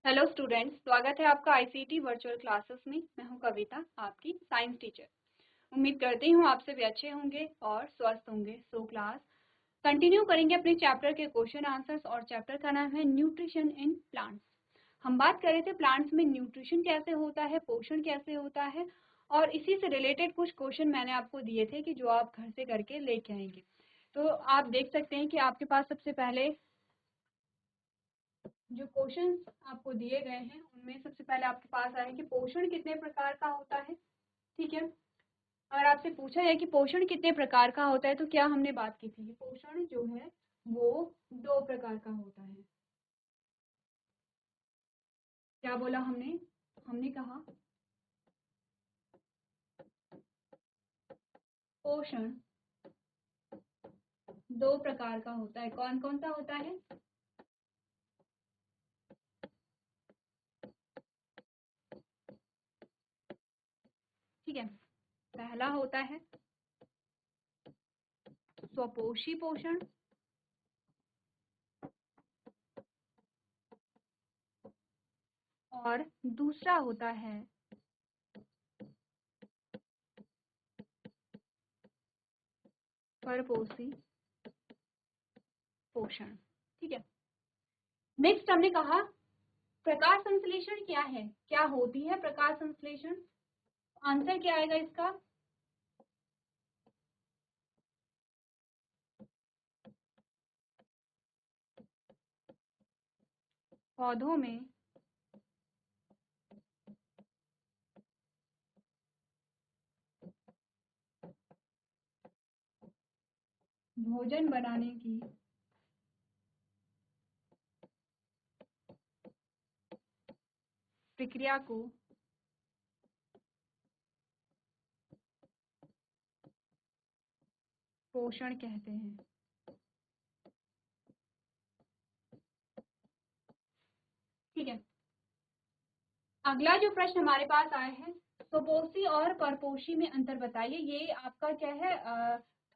Hello students, स्वागत है आपका आईसीटी वर्चुअल क्लासेस में। मैं हूं कविता, आपकी साइंस टीचर। उम्मीद करती हूं आप सभी अच्छे होंगे और स्वस्थ होंगे। सो क्लास कंटिन्यू करेंगे अपने चैप्टर के क्वेश्चन आंसर्स और चैप्टर का नाम है न्यूट्रिशन इन प्लांट्स। हम बात कर रहे थे प्लांट्स में न्यूट्रिशन कैसे होता है, पोषण कैसे होता है, और इसी से रिलेटेड कुछ क्वेश्चन मैंने आपको दिए थे कि जो आप घर से करके लेके आएंगे। तो आप देख सकते हैं कि आपके पास सबसे पहले जो क्वेश्चन आपको दिए गए हैं उनमें सबसे पहले आपके पास आया कि पोषण कितने प्रकार का होता है। ठीक है, अगर आपसे पूछा है कि पोषण कितने प्रकार का होता है तो क्या हमने बात की थी कि पोषण जो है वो 2 प्रकार का होता है। क्या बोला हमने? हमने कहा पोषण 2 प्रकार का होता है। कौन कौन सा होता है? ठीक है, पहला होता है स्वपोषी पोषण और दूसरा होता है परपोषी पोषण। ठीक है, नेक्स्ट हमने कहा प्रकाश संश्लेषण क्या है, क्या होती है प्रकाश संश्लेषण। आंसर क्या आएगा इसका? पौधों में भोजन बनाने की प्रक्रिया को पोषण कहते हैं। ठीक है, अगला जो प्रश्न हमारे पास आया है, स्वपोषी और परपोषी में अंतर बताइए। ये आपका क्या है,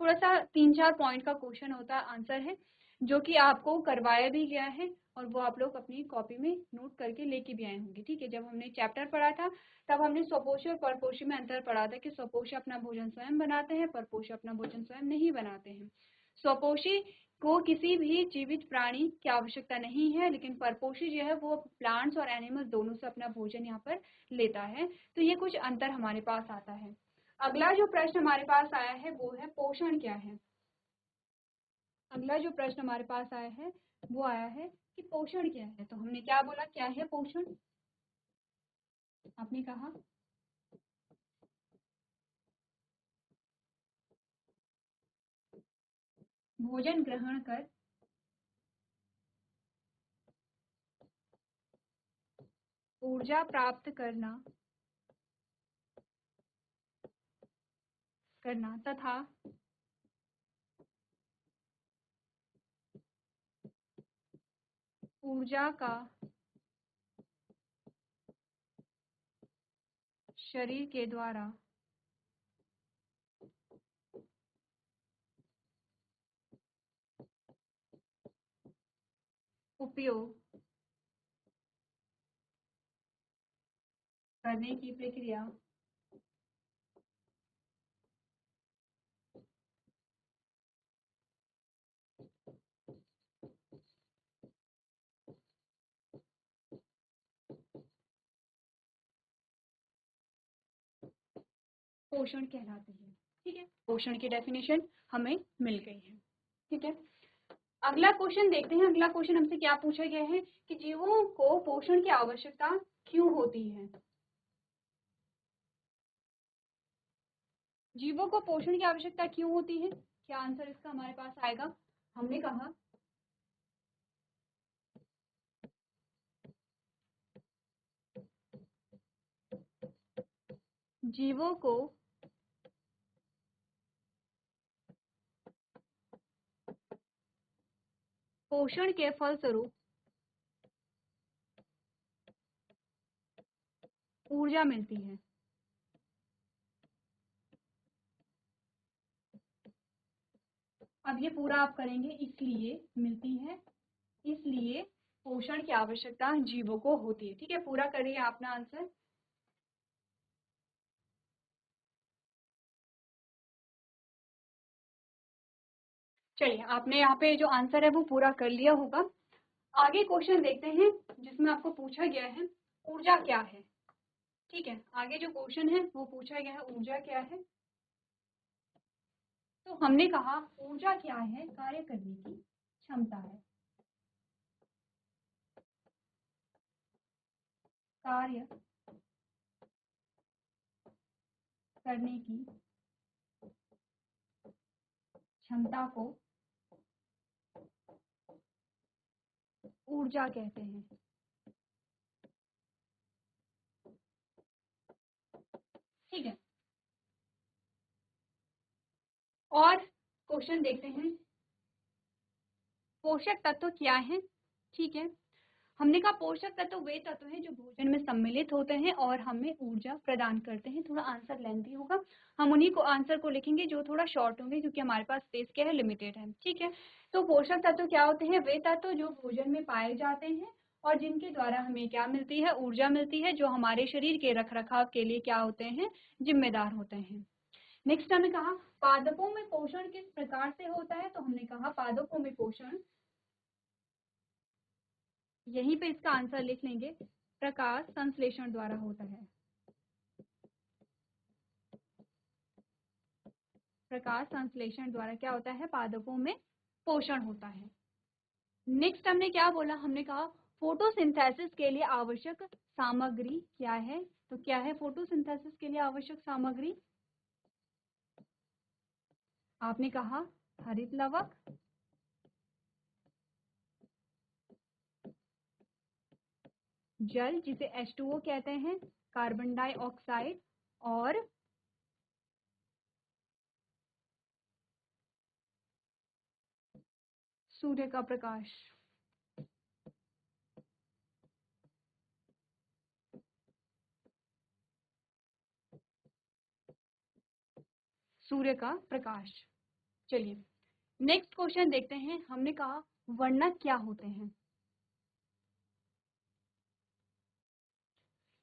थोड़ा सा 3-4 पॉइंट का क्वेश्चन होता है, आंसर है जो कि आपको करवाया भी गया है और वो आप लोग अपनी कॉपी में नोट करके लेके भी आए होंगे। ठीक है, जब हमने चैप्टर पढ़ा था तब हमने स्वपोषी और परपोषी में अंतर पढ़ा था कि स्वपोषी अपना भोजन स्वयं बनाते हैं, परपोषी अपना भोजन स्वयं नहीं बनाते हैं। स्वपोषी को किसी भी जीवित प्राणी की आवश्यकता नहीं है, लेकिन परपोषी जो है वो प्लांट्स और एनिमल्स दोनों से अपना भोजन यहाँ पर लेता है। तो ये कुछ अंतर हमारे पास आता है। अगला जो प्रश्न हमारे पास आया है वो है पोषण क्या है। अगला जो प्रश्न हमारे पास आया है वो आया है कि पोषण क्या है। तो हमने क्या बोला, क्या है पोषण? आपने कहा भोजन ग्रहण कर ऊर्जा प्राप्त करना तथा ऊर्जा का शरीर के द्वारा उपयोग करने की प्रक्रिया पोषण कहलाती है। ठीक है, पोषण की डेफिनेशन हमें मिल गई है। ठीक है, अगला क्वेश्चन देखते हैं। अगला क्वेश्चन हमसे क्या पूछा गया है कि जीवों को पोषण की आवश्यकता क्यों होती है। जीवों को पोषण की आवश्यकता क्यों होती है, क्या आंसर इसका हमारे पास आएगा? हमने कहा जीवों को पोषण के फलस्वरूप ऊर्जा मिलती है। अब ये पूरा आप करेंगे, इसलिए मिलती है, इसलिए पोषण की आवश्यकता जीवों को होती है। ठीक है, पूरा करिए अपना आंसर। चलिए, आपने यहाँ पे जो आंसर है वो पूरा कर लिया होगा। आगे क्वेश्चन देखते हैं जिसमें आपको पूछा गया है ऊर्जा क्या है। ठीक है, आगे जो क्वेश्चन है वो पूछा गया है ऊर्जा क्या है। तो हमने कहा ऊर्जा क्या है, कार्य करने की क्षमता है, कार्य करने की क्षमता को ऊर्जा कहते हैं। ठीक है, और क्वेश्चन देखते हैं पोषक तत्व क्या है। ठीक है, हमने कहा पोषक तत्व वे तत्व हैं जो भोजन में सम्मिलित होते हैं और हमें ऊर्जा प्रदान करते हैं। थोड़ा आंसर लेंथी होगा, हम उन्हीं को आंसर को लिखेंगे जो थोड़ा शॉर्ट होंगे क्योंकि हमारे पास स्पेस क्या है, लिमिटेड है। ठीक है, तो पोषक तत्व क्या होते हैं, वे तत्व जो भोजन में पाए जाते हैं और जिनके द्वारा हमें क्या मिलती है, ऊर्जा मिलती है, जो हमारे शरीर के रख रखाव के लिए क्या होते हैं, जिम्मेदार होते हैं। नेक्स्ट हमने कहा पादपों में पोषण किस प्रकार से होता है। तो हमने कहा पादपों में पोषण, यहीं पे इसका आंसर लिख लेंगे, प्रकाश संश्लेषण द्वारा होता है। प्रकाश संश्लेषण द्वारा क्या होता है, पादपों में पोषण होता है। नेक्स्ट हमने क्या बोला, हमने कहा फोटोसिंथेसिस के लिए आवश्यक सामग्री क्या है। तो क्या है फोटोसिंथेसिस के लिए आवश्यक सामग्री, आपने कहा हरित लवक, जल जिसे H2O कहते हैं, कार्बन डाइऑक्साइड और सूर्य का प्रकाश। सूर्य का प्रकाश। चलिए नेक्स्ट क्वेश्चन देखते हैं। हमने कहा वर्णक क्या होते हैं,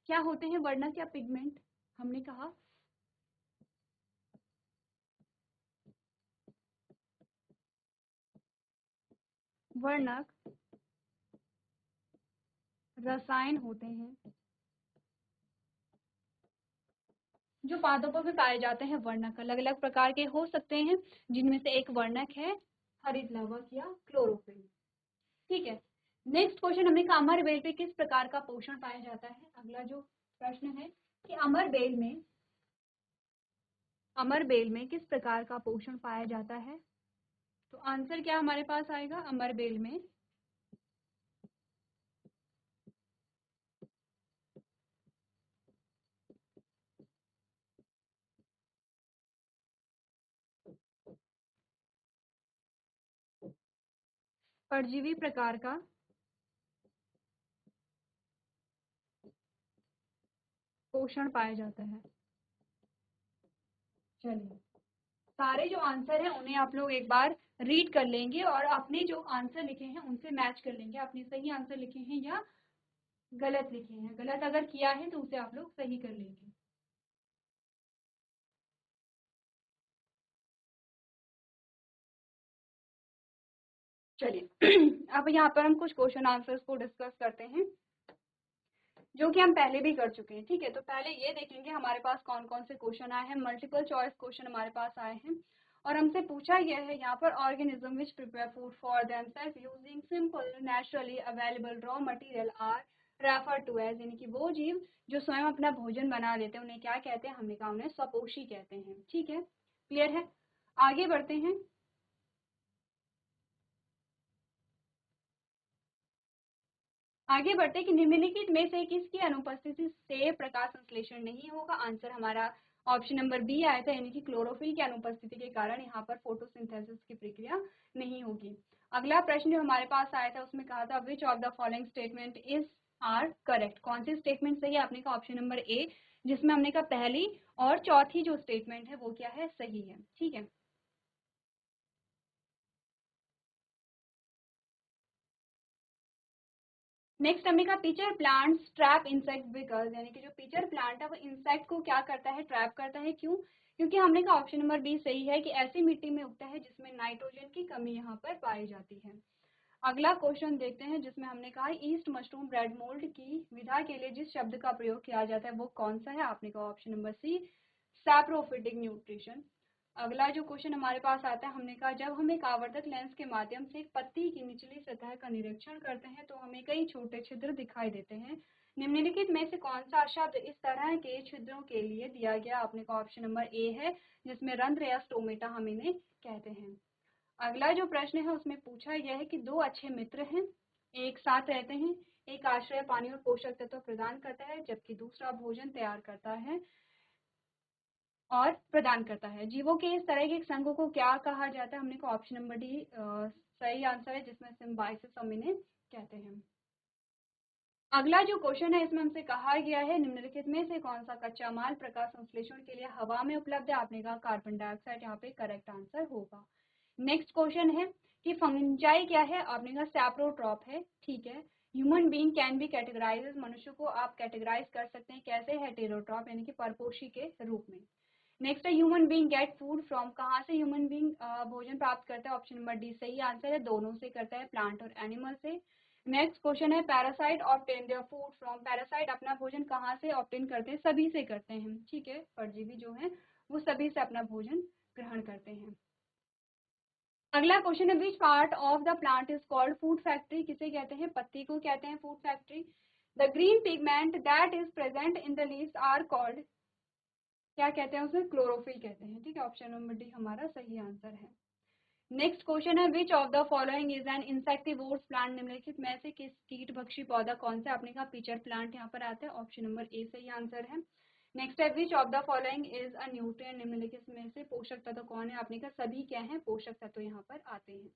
क्या होते हैं वर्णक या पिगमेंट। हमने कहा वर्णक रसायन होते हैं जो पादपों में पाए जाते हैं। वर्णक अलग अलग प्रकार के हो सकते हैं, जिनमें से एक वर्णक है हरित लवक या क्लोरोफिल। ठीक है, नेक्स्ट क्वेश्चन हमने कहा अमर बेल पे किस प्रकार का पोषण पाया जाता है। अगला जो प्रश्न है कि अमर बेल में किस प्रकार का पोषण पाया जाता है। तो आंसर क्या हमारे पास आएगा, अमर बेल में परजीवी प्रकार का पोषण पाया जाता है। चलिए सारे जो आंसर हैं उन्हें आप लोग एक बार रीड कर लेंगे और अपने जो आंसर लिखे हैं उनसे मैच कर लेंगे, आपने सही आंसर लिखे हैं या गलत लिखे हैं। गलत अगर किया है तो उसे आप लोग सही कर लेंगे। चलिए अब यहाँ पर हम कुछ क्वेश्चन आंसर्स को डिस्कस करते हैं जो कि हम पहले भी कर चुके हैं। ठीक है, तो पहले ये देखेंगे हमारे पास कौन कौन से क्वेश्चन आए हैं। मल्टीपल चॉइस क्वेश्चन हमारे पास आए हैं और हमसे पूछा गया है यहाँ पर organism which prepare food for themself using simple naturally available raw material are refer to as, यानी कि वो जीव जो स्वयं अपना भोजन बना लेते हैं उन्हें क्या कहते हैं, हमने कहा उन्हें स्वपोषी कहते हैं। ठीक है, क्लियर है। आगे बढ़ते हैं। आगे बढ़ते हैं कि निम्नलिखित में से किसकी अनुपस्थिति से प्रकाश संश्लेषण नहीं होगा। आंसर हमारा ऑप्शन नंबर बी आया था, यानी कि क्लोरोफिल की अनुपस्थिति के कारण यहाँ पर फोटोसिंथेसिस की प्रक्रिया नहीं होगी। अगला प्रश्न जो हमारे पास आया था उसमें कहा था which of the following statement is are correct, कौन सी स्टेटमेंट सही है। आपने कहा ऑप्शन नंबर ए, जिसमें हमने कहा पहली और चौथी जो स्टेटमेंट है वो क्या है, सही है। ठीक है, नेक्स्ट हमने कहा pitcher plants trap insect because, यानी कि जो पिचर प्लांट है वो इंसेक्ट को क्या करता है, ट्रैप करता है। क्यों? क्योंकि हमने कहा ऑप्शन नंबर बी सही है कि ऐसी मिट्टी में उगता है जिसमें नाइट्रोजन की कमी यहाँ पर पाई जाती है। अगला क्वेश्चन देखते हैं जिसमें हमने कहा ईस्ट मशरूम ब्रेड मोल्ड की विधा के लिए जिस शब्द का प्रयोग किया जाता है वो कौन सा है? आपने कहा option number C, saprophytic nutrition. अगला जो क्वेश्चन हमारे पास आता है, हमने कहा जब हम एक आवर्धक लेंस के माध्यम से एक पत्ती की निचली सतह का निरीक्षण करते हैं तो हमें कई छोटे छिद्र दिखाई देते हैं। निम्नलिखित में से कौन सा शब्द इस तरह के छिद्रों के लिए दिया गया? आपने कहा ऑप्शन नंबर ए है, जिसमें रंध्र या स्टोमेटा हम इन्हें कहते हैं। अगला जो प्रश्न है उसमें पूछा गया है कि दो अच्छे मित्र हैं, एक साथ रहते हैं, एक आश्रय, पानी और पोषक तत्व प्रदान करता है जबकि दूसरा भोजन तैयार करता है और प्रदान करता है। जीवों के इस तरह के एक संघ को क्या कहा जाता है? हमने को ऑप्शन नंबर डी सही आंसर है, जिसमें सिम्बायोसिस हम इन्हें कहते हैं। अगला जो क्वेश्चन है इसमें हमसे कहा गया है निम्नलिखित में से कौन सा कच्चा माल प्रकाश संश्लेषण के लिए हवा में उपलब्ध है? आपने कहा कार्बन डाइऑक्साइड यहाँ पे करेक्ट आंसर होगा। नेक्स्ट क्वेश्चन है कि फंजाई क्या है? आपने कहा सैप्रोट्रॉप है, ठीक है। Human being can be categorise, मनुष्य को आप कैटेगराइज कर सकते हैं कैसे? हेटेरोट्रॉप यानी कि परपोषी के रूप में। नेक्स्ट है human being get food from, कहाँ से ह्यूमन बीइंग भोजन प्राप्त करता है? ऑप्शन नंबर डी सही आंसर है, दोनों से करता है, प्लांट और एनिमल से। नेक्स्ट क्वेश्चन है parasite obtain their food from, parasite अपना भोजन कहाँ से ऑब्टेन करते हैं? सभी से करते हैं, ठीक है। परजीवी जो है वो सभी से अपना भोजन ग्रहण करते हैं। अगला क्वेश्चन है which part of the plant is called food factory, किसे कहते हैं? पत्ती को कहते हैं food factory. The green pigment that is present in the leaves are called, क्या कहते हैं उसे? क्लोरोफिल कहते हैं, ठीक है। ऑप्शन नंबर डी हमारा सही आंसर है। नेक्स्ट क्वेश्चन है which of the following is an insectivores plant, निम्नलिखित में से किस कीटभक्षी पौधा कौन सा? आपने कहा पिचर प्लांट यहाँ पर आता है, ऑप्शन नंबर ए सही आंसर है। नेक्स्ट है which of the following is a nutrient, निम्नलिखित में से पोषक तत्व कौन है? आपने कहा सभी क्या है? पोषक तत्व यहाँ पर आते हैं।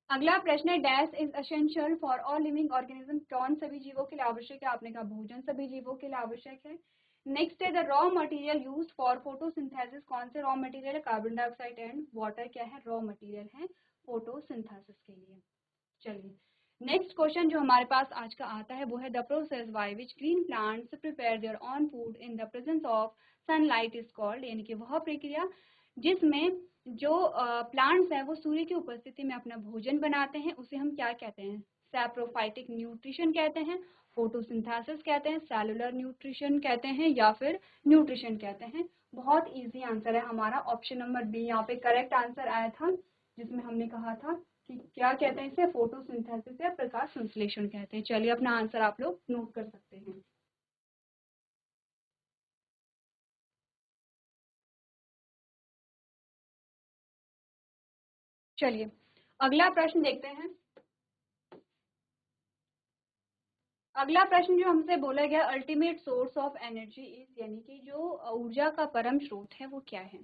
अगला प्रश्न है dash is essential for all living organism, कौन सभी जीवों के लिए आवश्यक है? आपने कहा भोजन सभी जीवों के लिए आवश्यक है। नेक्स्ट है the raw material used for photosynthesis, कौन से रॉ मटेरियल है? कार्बन डाइऑक्साइड एंड वाटर क्या है? रॉ मटेरियल है फोटोसिंथेसिस के लिए। चलिए नेक्स्ट क्वेश्चन जो हमारे पास आज का आता है वो है the process by which green plants prepare their on food in the presence of sunlight is called, यानी कि वह प्रक्रिया जिसमें जो प्लांट्स हैं वो सूर्य की उपस्थिति में अपना भोजन बनाते हैं उसे हम क्या कहते हैं? सैप्रोफाइटिक न्यूट्रिशन कहते हैं, फोटोसिंथेसिस कहते हैं, सेलुलर न्यूट्रिशन कहते हैं या फिर न्यूट्रिशन कहते हैं। बहुत इजी आंसर है हमारा, ऑप्शन नंबर बी यहाँ पे करेक्ट आंसर आया था, जिसमें हमने कहा था कि क्या कहते हैं इसे? फोटोसिंथेसिस या प्रकाश संश्लेषण कहते हैं। चलिए अपना आंसर आप लोग नोट कर सकते हैं। चलिए अगला प्रश्न देखते हैं। अगला प्रश्न जो हमसे बोला गया ultimate source of energy is, यानी कि जो ऊर्जा का परम स्रोत है वो क्या है?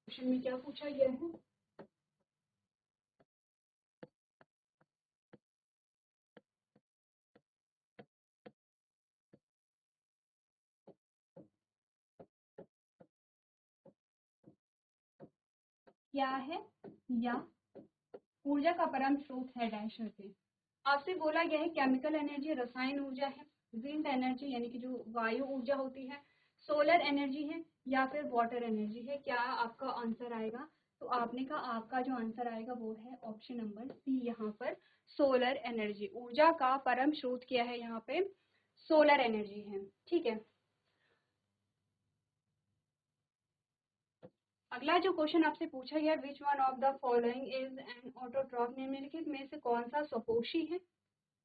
क्वेश्चन में क्या पूछा गया है? क्या है? या ऊर्जा का परम स्रोत है डैश से। आपसे बोला गया है केमिकल एनर्जी, रसायन ऊर्जा है, विंड एनर्जी यानी कि जो वायु ऊर्जा होती है, सोलर एनर्जी है या फिर वाटर एनर्जी है। क्या आपका आंसर आएगा? तो आपने कहा आपका जो आंसर आएगा वो है ऑप्शन नंबर सी, यहाँ पर सोलर एनर्जी। ऊर्जा का परम स्रोत क्या है? यहाँ पे सोलर एनर्जी है, ठीक है। अगला जो क्वेश्चन आपसे पूछा गया which one of the following is N autotroph, निम्नलिखित में से कौन सा स्वपोषी है?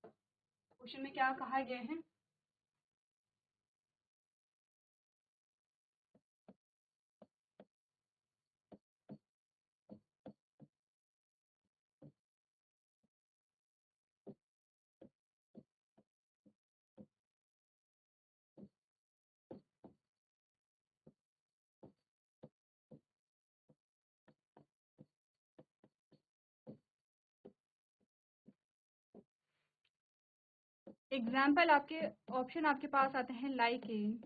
क्वेश्चन में क्या कहा गया है? एग्जाम्पल आपके ऑप्शन आपके पास आते हैं लाइकेन,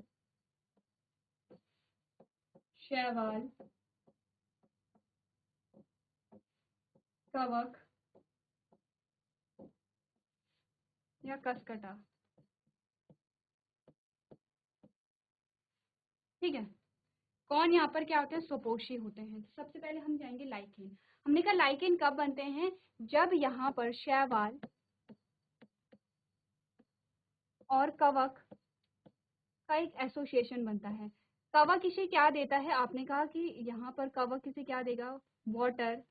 शैवाल, कवक, या कसकटा। ठीक है, कौन यहाँ पर क्या होते हैं, स्वपोषी होते हैं। तो सबसे पहले हम जाएंगे लाइकेन। हमने कहा लाइकेन कब बनते हैं, जब यहाँ पर शैवाल और कवक का एक एसोसिएशन बनता है। कवक इसे क्या देता है, आपने कहा कि यहाँ पर कवक इसे क्या देगा, वाटर,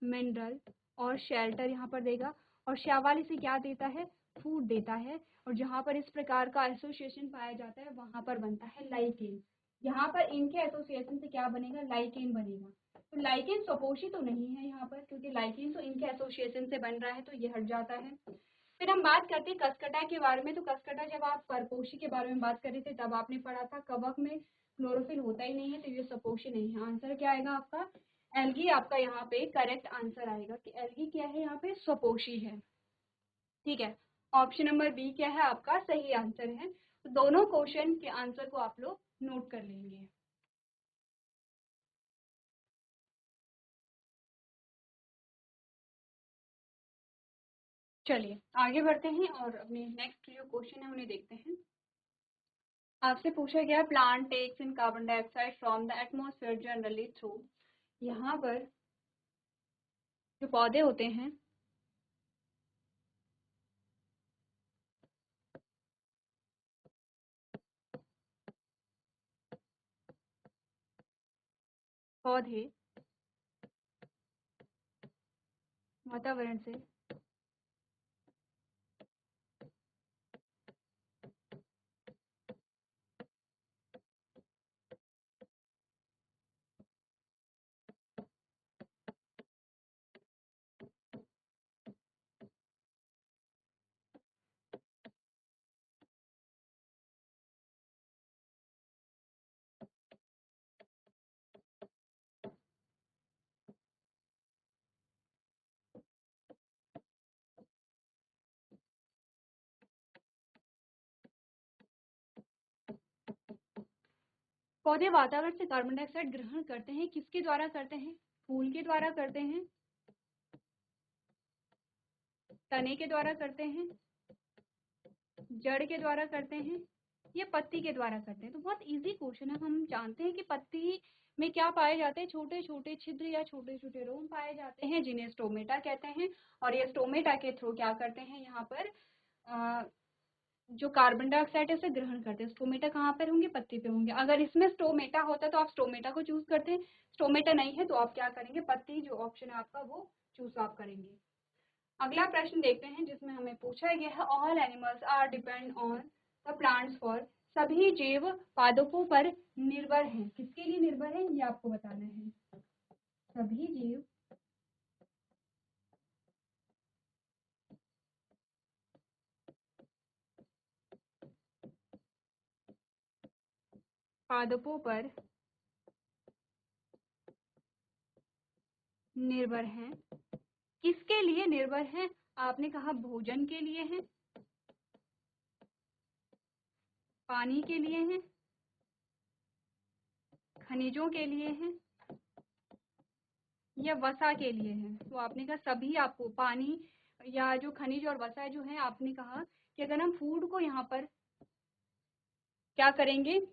मिनरल और शेल्टर यहाँ पर देगा, और शैवाल इसे क्या देता है, फूड देता है। और जहाँ पर इस प्रकार का एसोसिएशन पाया जाता है वहां पर बनता है लाइकेन। यहाँ पर इनके एसोसिएशन से क्या बनेगा, लाइकेन बनेगा। तो लाइकेन स्वपोषी तो नहीं है यहाँ पर, क्योंकि लाइकेन तो इनके एसोसिएशन से बन रहा है, तो ये हट जाता है। फिर हम बात करते हैं कसकटा के बारे में। तो कसकटा जब आप परपोषी के बारे में बात कर रहे थे तब आपने पढ़ा था कवक में क्लोरोफिल होता ही नहीं है, तो ये स्वपोषी नहीं है। आंसर क्या आएगा आपका, एल्गी आपका यहाँ पे करेक्ट आंसर आएगा कि एल्गी क्या है, यहाँ पे स्वपोषी है। ठीक है, ऑप्शन नंबर बी क्या है आपका सही आंसर है। तो दोनों क्वेश्चन के आंसर को आप लोग नोट कर लेंगे। चलिए आगे बढ़ते हैं और अपने नेक्स्ट जो क्वेश्चन है उन्हें देखते हैं। आपसे पूछा गया plant takes in carbon dioxide from the atmosphere generally through. यहाँ पर जो पौधे होते हैं पौधे वातावरण से पौधे वातावरण से कार्बन डाइऑक्साइड ग्रहण करते हैं, किसके द्वारा करते हैं, फूल के द्वारा करते हैं, तने के द्वारा करते हैं, जड़ के द्वारा करते हैं, या पत्ती के द्वारा करते हैं। तो बहुत इजी क्वेश्चन है। हम जानते हैं कि पत्ती में क्या पाए जाते हैं, छोटे छोटे छिद्र या छोटे छोटे रोम पाए जाते हैं जिन्हें स्टोमेटा कहते हैं। और ये स्टोमेटा के थ्रू क्या करते हैं, यहाँ पर जो कार्बन डाइऑक्साइड है उसे ग्रहण करते हैं। स्टोमेटा कहाँ पर होंगे, पत्ती पे होंगे। अगर इसमें स्टोमेटा होता तो आप स्टोमेटा को चूज करते हैं, स्टोमेटा नहीं है तो आप क्या करेंगे, पत्ती जो ऑप्शन है आपका वो चूज आप करेंगे। अगला प्रश्न देखते हैं जिसमें हमें पूछा गया है all animals are depend on the plants for. सभी जीव पादपों पर निर्भर हैं, किसके लिए निर्भर है ये आपको बताना है। सभी जीव पादपों पर निर्भर हैं, किसके लिए निर्भर हैं, आपने कहा भोजन के लिए है, पानी के लिए है, खनिजों के लिए है, या वसा के लिए है। तो आपने कहा सभी, आपको पानी या जो खनिज और वसा जो है, आपने कहा कि अगर हम फूड को यहाँ पर क्या करेंगे,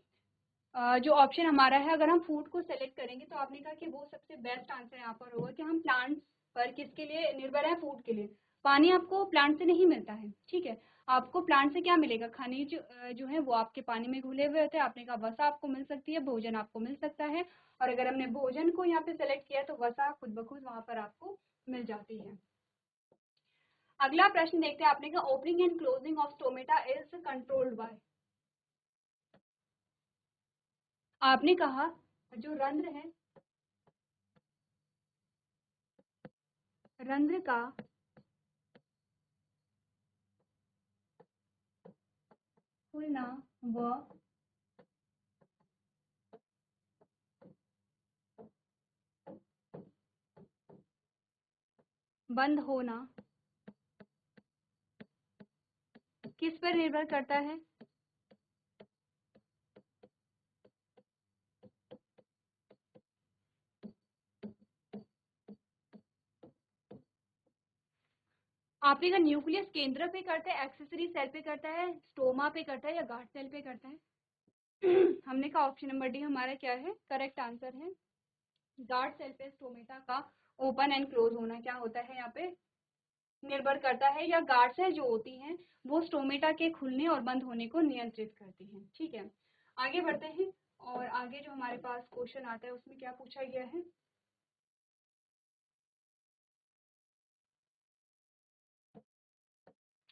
जो ऑप्शन हमारा है अगर हम फूड को सेलेक्ट करेंगे तो आपने कहा कि वो सबसे बेस्ट आंसर यहाँ पर होगा कि हम प्लांट्स पर किसके लिए निर्भर है, फूड के लिए। पानी आपको प्लांट से नहीं मिलता है, ठीक है, आपको प्लांट से क्या मिलेगा, खनिज जो है वो आपके पानी में घुले हुए होते हैं। आपने कहा वसा आपको मिल सकती है, भोजन आपको मिल सकता है। और अगर हमने भोजन को यहाँ पे सेलेक्ट किया तो वसा खुद ब खुद वहां पर आपको मिल जाती है। अगला प्रश्न देखते हैं। आपने कहा opening and closing of stomata is controlled by. आपने कहा जो रंध्र है, रंध्र का खुलना व बंद होना किस पर निर्भर करता है, आपने का न्यूक्लियस केंद्र पे करता है, एक्सेसरी सेल पे करता है, स्टोमा पे करता है या गार्ड सेल पे करता है? हमने कहा ऑप्शन नंबर डी हमारा क्या है, करेक्ट आंसर है। गार्ड सेल पे स्टोमेटा का ओपन एंड क्लोज होना क्या होता है यहाँ पे निर्भर करता है, या गार्ड सेल जो होती हैं वो स्टोमेटा के खुलने और बंद होने को नियंत्रित करती हैं। ठीक है, आगे बढ़ते हैं। और आगे जो हमारे पास क्वेश्चन आता है उसमें क्या पूछा गया है,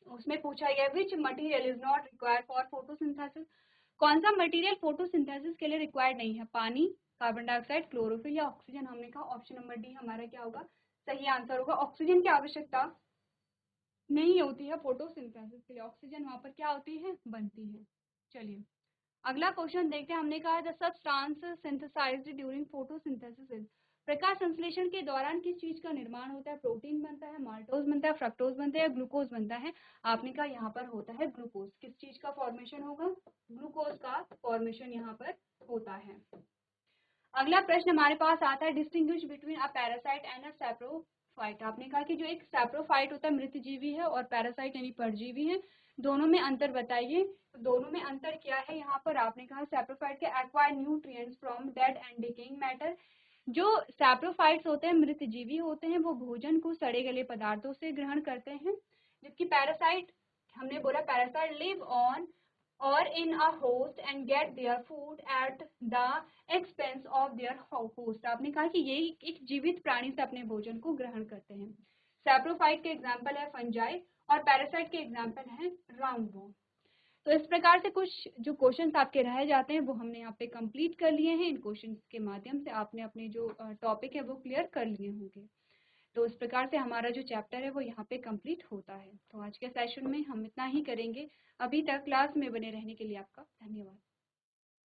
उसमें पूछा गया which material is not required for photosynthesis. कौन सा मटेरियल फोटोसिंथेसिस के लिए रिक्वायर्ड नहीं है, पानी, कार्बन डाइऑक्साइड, क्लोरोफिल या ऑक्सीजन। हमने कहा ऑप्शन नंबर डी हमारा क्या होगा, सही आंसर होगा। ऑक्सीजन की आवश्यकता नहीं होती है फोटोसिंथेसिस के लिए, ऑक्सीजन वहां पर क्या होती है, बनती है। चलिए अगला क्वेश्चन देखते हैं। हमने कहा the substance synthesised during photosynthesis is, प्रकाश संश्लेषण के दौरान किस चीज का निर्माण होता है, प्रोटीन बनता है, माल्टोज बनता है, फ्रक्टोज बनता है या ग्लूकोज बनता है। आपने कहा यहाँ पर होता है ग्लूकोज। किस चीज का फॉर्मेशन होगा, ग्लूकोज का फॉर्मेशन यहाँ पर होता है। अगला प्रश्न हमारे पास आता है distinguish between a parasite and a saprophyte. आपने कहा कि जो एक सैप्रोफाइट होता है मृत जीवी है और पैरासाइट यानी परजीवी है, दोनों में अंतर बताइए। तो दोनों में अंतर क्या है यहाँ पर, आपने कहा सैप्रोफाइट के acquire nutrients from dead and decaying matter. जो सैप्रोफाइट्स होते हैं मृत जीवी होते हैं, वो भोजन को सड़े गले पदार्थों से ग्रहण करते हैं, जबकि पैरासाइट, हमने बोला parasite live on or in a host and get their food at the expense of their host। आपने कहा कि ये एक जीवित प्राणी से अपने भोजन को ग्रहण करते हैं। सैप्रोफाइट के एग्जाम्पल है फंजाई और पैरासाइट के एग्जाम्पल है राउंडवॉर्म। तो इस प्रकार से कुछ जो क्वेश्चंस आपके रह जाते हैं वो हमने यहाँ पे कंप्लीट कर लिए हैं। इन क्वेश्चंस के माध्यम से आपने अपने जो टॉपिक है वो क्लियर कर लिए होंगे। तो इस प्रकार से हमारा जो चैप्टर है वो यहाँ पे कंप्लीट होता है। तो आज के सेशन में हम इतना ही करेंगे। अभी तक क्लास में बने रहने के लिए आपका धन्यवाद।